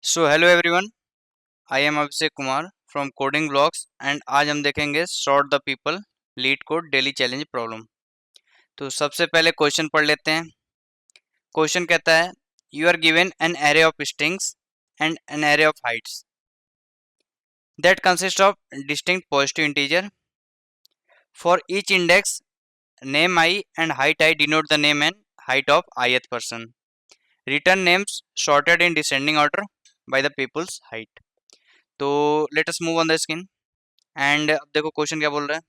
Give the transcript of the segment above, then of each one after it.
So hello everyone, I am Abhishek Kumar from coding blogs and आज हम देखेंगे sort the people leet code daily challenge problem. तो सबसे पहले क्वेश्चन पढ़ लेते हैं। क्वेश्चन कहता है you are given an array of strings and an array of heights that consist of distinct positive integer for each index name I and height I denote the name and height of ith person. Return names sorted in descending order by the people's height। तो let us move on the screen and अब देखो question क्या बोल रहा है।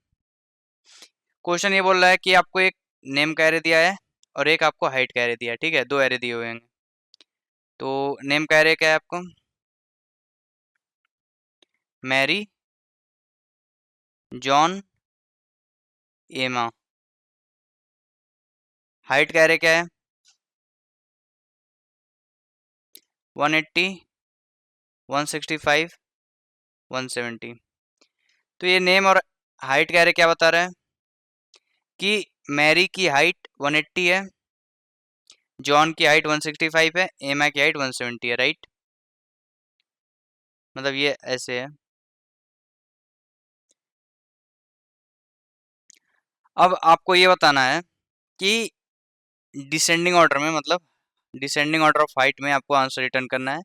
Question ये बोल रहा है कि आपको एक नेम का एरे दिया है और एक आपको हाइट का एरे दिया है। ठीक है, दो एरे दिए हुए हैं। तो नेम का एरे क्या है आपको? मैरी, जॉन, एमा। हाइट का एरे क्या है? 180, 165, 170। तो ये नेम और हाइट का एरे क्या बता रहा है कि मैरी की हाइट 180 है, जॉन की हाइट 165 है, एमा की हाइट 170 है। राइट, मतलब ये ऐसे है। अब आपको ये बताना है कि डिसेंडिंग ऑर्डर में, मतलब डिसेंडिंग ऑर्डर ऑफ हाइट में आपको आंसर रिटर्न करना है।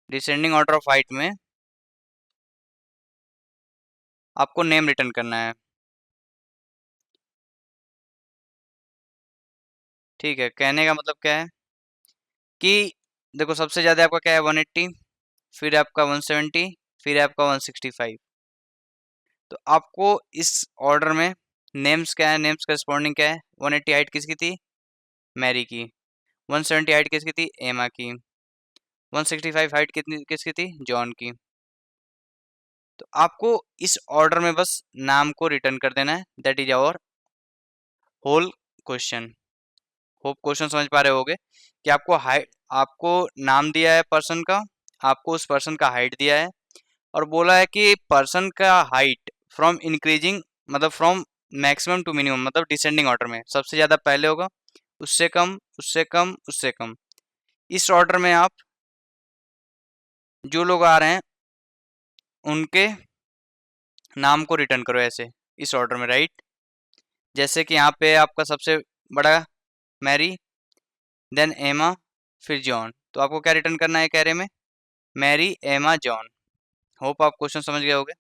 डिसेंडिंग ऑर्डर ऑफ हाइट में आपको नेम रिटर्न करना है। ठीक है, कहने का मतलब क्या है कि देखो सबसे ज़्यादा आपका क्या है 180, फिर आपका 170, फिर आपका 165। तो आपको इस ऑर्डर में नेम्स क्या है, नेम्स करस्पॉन्डिंग क्या है। 180 हाइट किसकी थी? मैरी की। 170 हाइट किसकी थी? एमा की। 165 हाइट कितनी किसकी थी? जॉन की। तो आपको इस ऑर्डर में बस नाम को रिटर्न कर देना है। That is our whole question. Hope question समझ पा रहे होगे कि आपको हाइट, आपको नाम दिया है पर्सन का, आपको उस पर्सन का हाइट दिया है और बोला है कि पर्सन का हाइट फ्रॉम इंक्रीजिंग, मतलब फ्रॉम मैक्सिमम टू मिनिमम, मतलब डिसेंडिंग ऑर्डर में सबसे ज़्यादा पहले होगा, उससे कम, उससे कम, उससे कम। इस ऑर्डर में आप जो लोग आ रहे हैं उनके नाम को रिटर्न करो ऐसे, इस ऑर्डर में। राइट, जैसे कि यहाँ पे आपका सबसे बड़ा मैरी, देन एमा, फिर जॉन। तो आपको क्या रिटर्न करना है कह रहे में? मैरी, एमा, जॉन। होप आप क्वेश्चन समझ गए होगे।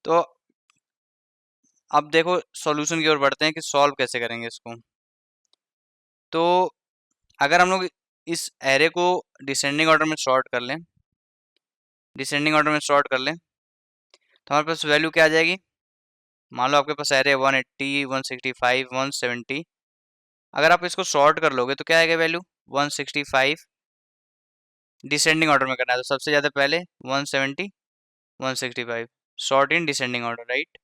तो अब देखो सॉल्यूशन की ओर बढ़ते हैं कि सॉल्व कैसे करेंगे इसको। तो अगर हम लोग इस एरे को डिसेंडिंग ऑर्डर में सॉर्ट कर लें, डिसेंडिंग ऑर्डर में सॉर्ट कर लें, तो हमारे पास वैल्यू क्या आ जाएगी? मान लो आपके पास एरे 180, 165, 170। अगर आप इसको सॉर्ट कर लोगे तो क्या आएगा वैल्यू? 165। डिसेंडिंग ऑर्डर में करना है तो सबसे ज़्यादा पहले 170, 165। Sort in descending order. Right,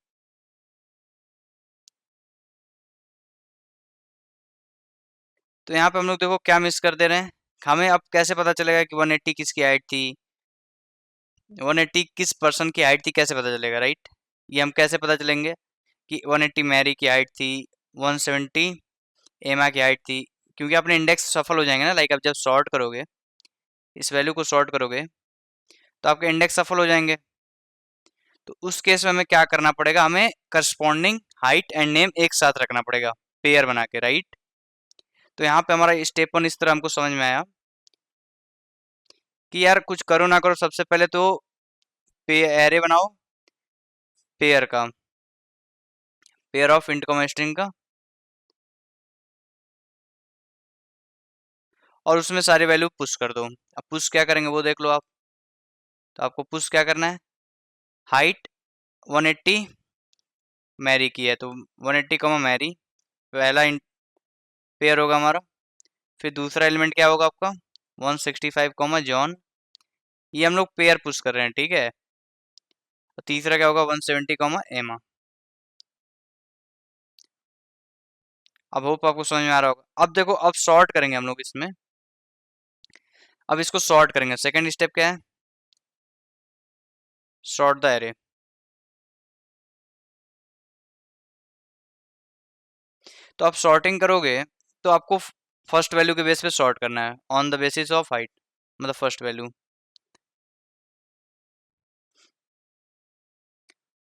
तो यहाँ पे हम लोग देखो क्या मिस कर दे रहे हैं। हमें अब कैसे पता चलेगा कि 180 किसकी हाइट थी, 180 किस पर्सन की हाइट थी, कैसे पता चलेगा? राइट, ये हम कैसे पता चलेंगे कि 180 मैरी की हाइट थी, 170 एमा की हाइट थी? क्योंकि अपने इंडेक्स सफल हो जाएंगे ना। लाइक आप जब सॉर्ट करोगे, इस वैल्यू को सॉर्ट करोगे तो आपके इंडेक्स सफल हो जाएंगे। तो उस केस में हमें क्या करना पड़ेगा? हमें करस्पॉन्डिंग हाइट एंड नेम एक साथ रखना पड़ेगा, पेयर बना के। राइट, तो यहाँ पे हमारा स्टेप 1 इस तरह हमको समझ में आया कि यार कुछ करो ना करो, सबसे पहले तो पे एरे बनाओ, पेयर का, pair of int comma string का, और उसमें सारी वैल्यू पुश कर दो। अब पुश क्या करेंगे वो देख लो आप। तो आपको पुश क्या करना है? हाइट 180 मैरी की है तो 180 कॉमा मैरी, पहला पेयर होगा हमारा। फिर दूसरा एलिमेंट क्या होगा आपका? 165 कॉमा जॉन। ये हम लोग पेयर पुश कर रहे हैं। ठीक है, और तीसरा क्या होगा? 170 कॉमा एमा। अब होप आपको समझ में आ रहा होगा। अब देखो, अब सॉर्ट करेंगे हम लोग इसमें। अब इसको सॉर्ट करेंगे। सेकंड स्टेप क्या है? Sort the array. तो आप सॉर्टिंग करोगे तो आपको फर्स्ट वैल्यू के बेस पे सॉर्ट करना है on the basis of height, मतलब first value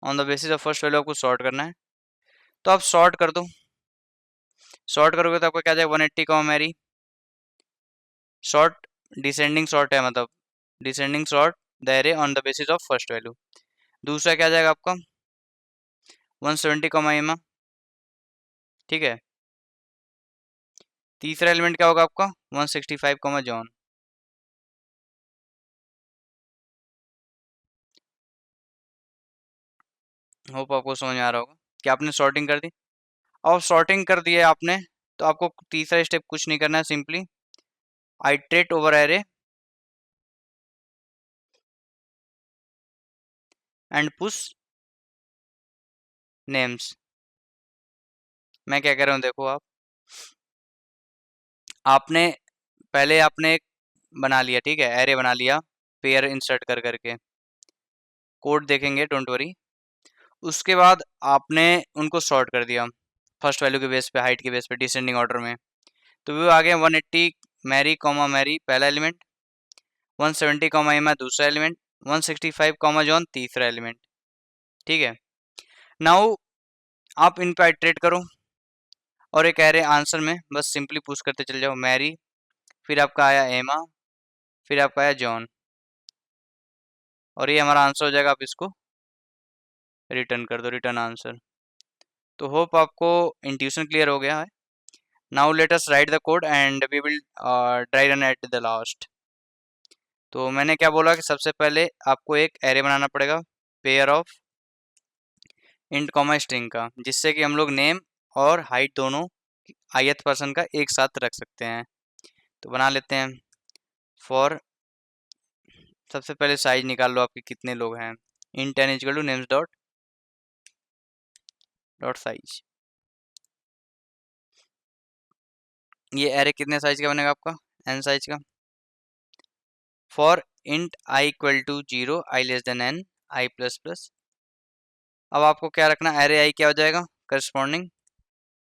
on the basis of first value आपको सॉर्ट करना है। तो आप सॉर्ट कर दो, सॉर्ट करोगे तो आपको क्या जाएगा 180 comma Mary, sort descending sort है, मतलब descending sort the array on the basis of first value. दूसरा क्या जाएगा आपका 170 कॉमा एमा, ठीक है। तीसरा एलिमेंट क्या होगा आपका 165 कॉमा जॉन। होप आपको समझ में आ रहा होगा कि आपने सॉर्टिंग कर दी। और सॉर्टिंग कर दी है आपने, तो आपको तीसरा स्टेप कुछ नहीं करना है, simply iterate over array and push names. मैं क्या कह रहा हूँ देखो, आपने पहले आपने एक बना लिया, ठीक है, एरे बना लिया पेयर इंसर्ट कर करके, कोड देखेंगे डोंट वरी। उसके बाद आपने उनको सॉर्ट कर दिया फर्स्ट वैल्यू के बेस पे, हाइट के बेस पे, डिसेंडिंग ऑर्डर में। तो वो आ गया 180 मैरी कॉमा मैरी पहला एलिमेंट, 170 कॉमा एमा दूसरा एलिमेंट, 165 कॉमा जॉन तीसरा एलिमेंट, ठीक है। नाउ आप इन पे इटरेट करो और एक एरे आंसर में बस सिंपली पुश करते चले जाओ मैरी, फिर आपका आया एमा, फिर आपका आया जॉन, और ये हमारा आंसर हो जाएगा। आप इसको रिटर्न कर दो, रिटर्न आंसर। तो होप आपको इंट्यूशन क्लियर हो गया है। Now let us write the code and we will dry run at the last. तो मैंने क्या बोला कि सबसे पहले आपको एक एरे बनाना पड़ेगा pair of int comma string का, जिससे कि हम लोग नेम और हाइट दोनों ith पर्सन का एक साथ रख सकते हैं। तो बना लेते हैं। फॉर सबसे पहले साइज निकाल लो आपके कितने लोग हैं। Int n equal to names dot dot size. ये एरे कितने साइज का बनेगा आपका n साइज का। For int i equal to 0 i less than n i plus plus. अब आपको क्या रखना, एरे i क्या हो जाएगा करस्पॉन्डिंग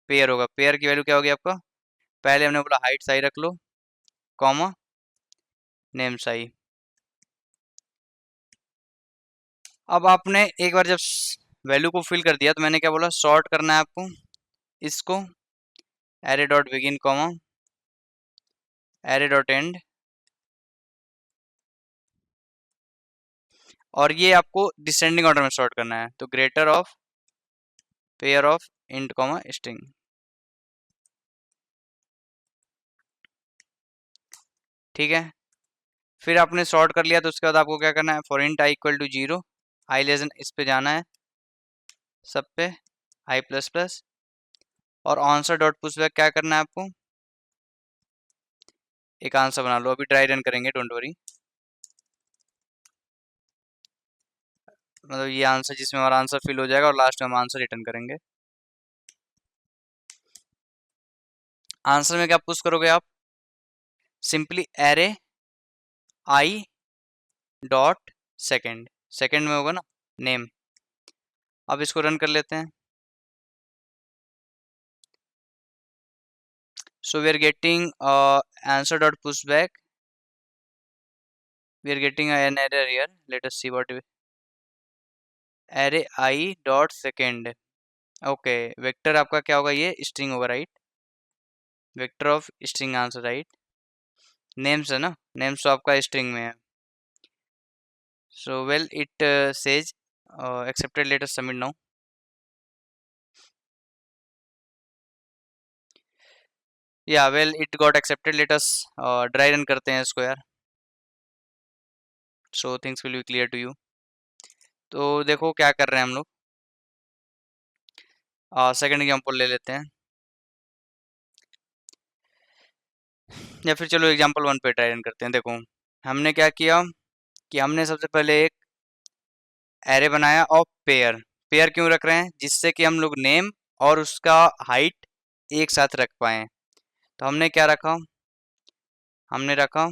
पेयर होगा। पेयर की वैल्यू क्या होगी आपका, पहले हमने बोला हाइट साई रख लो कॉमा नेम साई। अब आपने एक बार जब वैल्यू को फिल कर दिया तो मैंने क्या बोला, सॉर्ट करना है आपको इसको array dot begin comma array dot and, और ये आपको डिसेंडिंग ऑर्डर में सॉर्ट करना है। तो greater of pair of int comma string, ठीक है। फिर आपने सॉर्ट कर लिया तो उसके बाद आपको क्या करना है, for int I equal to 0 I less than, इस पे जाना है सब पे आई प्लस प्लस, और आंसर डॉट पुश बैक क्या करना है आपको, एक आंसर बना लो। अभी ड्राई रन करेंगे डोंट वरी, मतलब ये आंसर जिसमें हमारा आंसर फिल हो जाएगा और लास्ट में हम आंसर रिटर्न करेंगे। आंसर में क्या पुश करोगे आप, simply array I dot second, second में होगा ना नेम। अब इसको रन कर लेते हैं। So we are getting answer dot push back, we are getting an error here, let us see what array I dot second, okay vector आपका क्या होगा, ये स्ट्रिंग होगा right, vector of string answer right. Names है ना, names तो आपका string में है। So well it says accepted, let us submit now. या well it got accepted, let us dry run करते हैं इसको यार, so things will be clear to you. तो देखो क्या कर रहे हैं हम लोग, सेकंड एग्जांपल ले लेते हैं, या फिर चलो एग्जांपल 1 पे ट्राई रन करते हैं। देखो हमने क्या किया कि हमने सबसे पहले एक एरे बनाया ऑफ पेयर। पेयर क्यों रख रहे हैं, जिससे कि हम लोग नेम और उसका हाइट एक साथ रख पाए। तो हमने क्या रखा, हमने रखा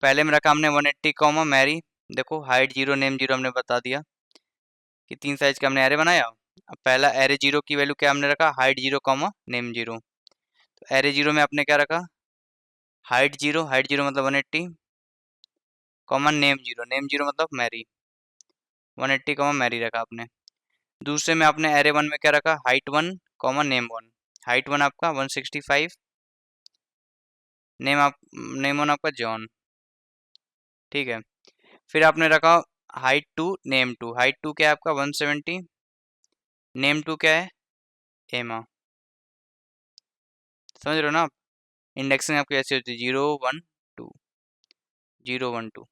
पहले में रखा हमने 180 कॉमा मैरी, देखो हाइट 0 नेम 0 हमने बता दिया कि 3 साइज का हमने एरे बनाया। अब पहला एरे जीरो की वैल्यू क्या हमने रखा, height zero comma name zero. तो एरे जीरो में आपने क्या रखा, हाइट जीरो मतलब 180 कॉमा नेम जीरो मतलब मैरी, 180 कॉमा मैरी रखा आपने। दूसरे में आपने एरे वन में क्या रखा, height one comma name one. Height one आपका 165, नेम वन आपका जॉन। ठीक है, फिर आपने रखा height two name two. Height two क्या है आपका 170, नेम टू क्या है एमा। समझ रहे हो ना आप, इंडेक्सिंग आपकी ऐसी होती है 0 1 2, 0 1 2।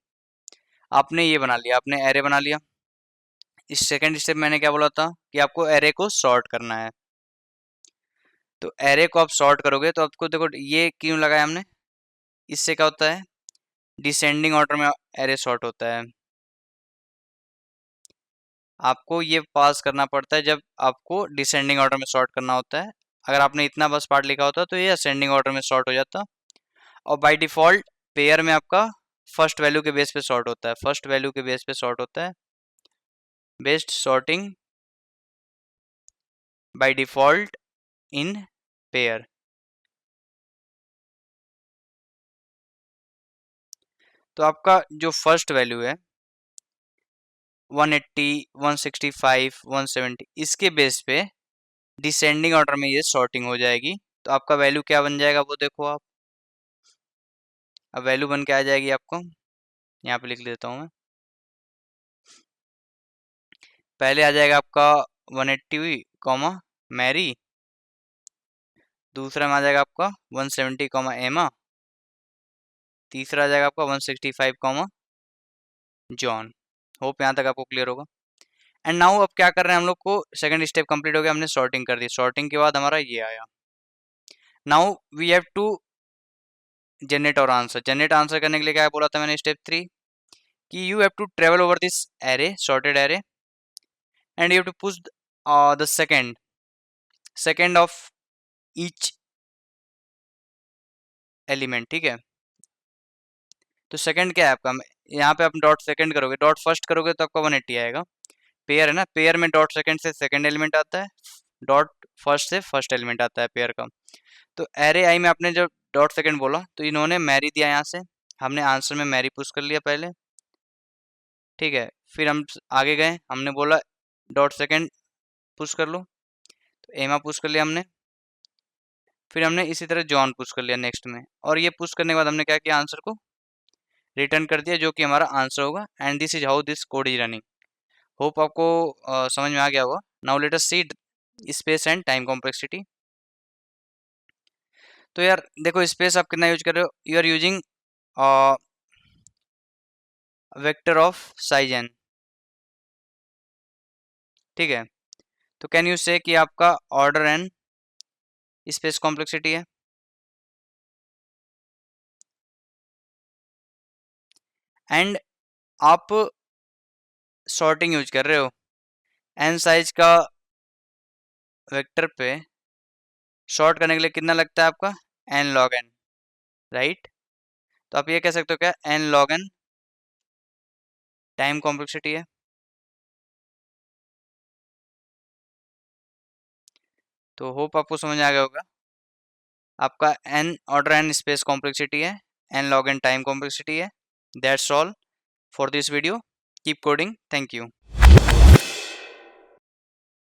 आपने ये बना लिया, आपने एरे बना लिया। इस सेकंड स्टेप मैंने क्या बोला था कि आपको एरे को सॉर्ट करना है। तो एरे को आप सॉर्ट करोगे तो आपको देखो ये क्यों लगाया हमने, इससे क्या होता है, डिसेंडिंग ऑर्डर में एरे सॉर्ट होता है। आपको ये पास करना पड़ता है जब आपको डिसेंडिंग ऑर्डर में सॉर्ट करना होता है। अगर आपने इतना बस पार्ट लिखा होता तो ये असेंडिंग ऑर्डर में सॉर्ट हो जाता। और बाय डिफॉल्ट पेयर में आपका फर्स्ट वैल्यू के बेस पे सॉर्ट होता है, फर्स्ट वैल्यू के बेस पे सॉर्ट होता है, based sorting by default in pair. तो आपका जो फर्स्ट वैल्यू है 180, 165, 170, इसके बेस पे डिसेंडिंग ऑर्डर में ये सॉर्टिंग हो जाएगी। तो आपका वैल्यू क्या बन जाएगा वो देखो आप। अब वैल्यू बन के आ जाएगी आपको, यहाँ पे लिख लेता हूँ मैं। पहले आ जाएगा आपका 180 कॉमा मैरी, दूसरा में आ जाएगा आपका 170 कॉमा एमा, तीसरा आ जाएगा आपका 165 कॉमा जॉन। होप यहाँ तक आपको क्लियर होगा। एंड नाउ अब क्या कर रहे हैं हम लोग को, सेकंड स्टेप कंप्लीट हो गया, हमने सॉर्टिंग कर दी। सॉर्टिंग के बाद हमारा ये आया, now we have to generate और आंसर। जनरेट आंसर करने के लिए क्या बोला था मैंने, स्टेप 3 कि you have to travel over this array, sorted array, and you have to push the second of each element. ठीक है, तो सेकंड क्या है आपका, यहाँ पे आप डॉट सेकंड करोगे, डॉट फर्स्ट करोगे तो आपका 180 आएगा। पेयर है ना, पेयर में डॉट सेकंड से सेकंड एलिमेंट आता है, डॉट फर्स्ट से फर्स्ट एलिमेंट आता है पेयर का। तो एरे आई में आपने जब डॉट सेकंड बोला तो इन्होंने मैरी दिया यहाँ से, हमने आंसर में मैरी पुश कर लिया पहले। ठीक है, फिर हम आगे गए, हमने बोला डॉट सेकंड पुश कर लो, तो एमा पुश कर लिया हमने। फिर हमने इसी तरह जॉन पुश कर लिया नेक्स्ट में, और ये पुश करने के बाद हमने क्या किया, आंसर को रिटर्न कर दिया जो कि हमारा आंसर होगा। And this is how this code is running. Hope आपको समझ में आ गया होगा। Now let us see space and time complexity. तो यार देखो स्पेस आप कितना यूज कर रहे हो, you are using vector of size N. ठीक है, तो कैन यू से कि आपका ऑर्डर एन स्पेस कॉम्प्लेक्सिटी है। एंड आप सॉर्टिंग यूज कर रहे हो, एन साइज का वेक्टर पे सॉर्ट करने के लिए कितना लगता है आपका, एन लॉग एन, राइट। तो आप ये कह सकते हो क्या, n log n time complexity है। तो होप आपको समझ आ गया होगा। आपका n order N space complexity है, n log n time complexity है। That's all for this video, keep coding, thank you.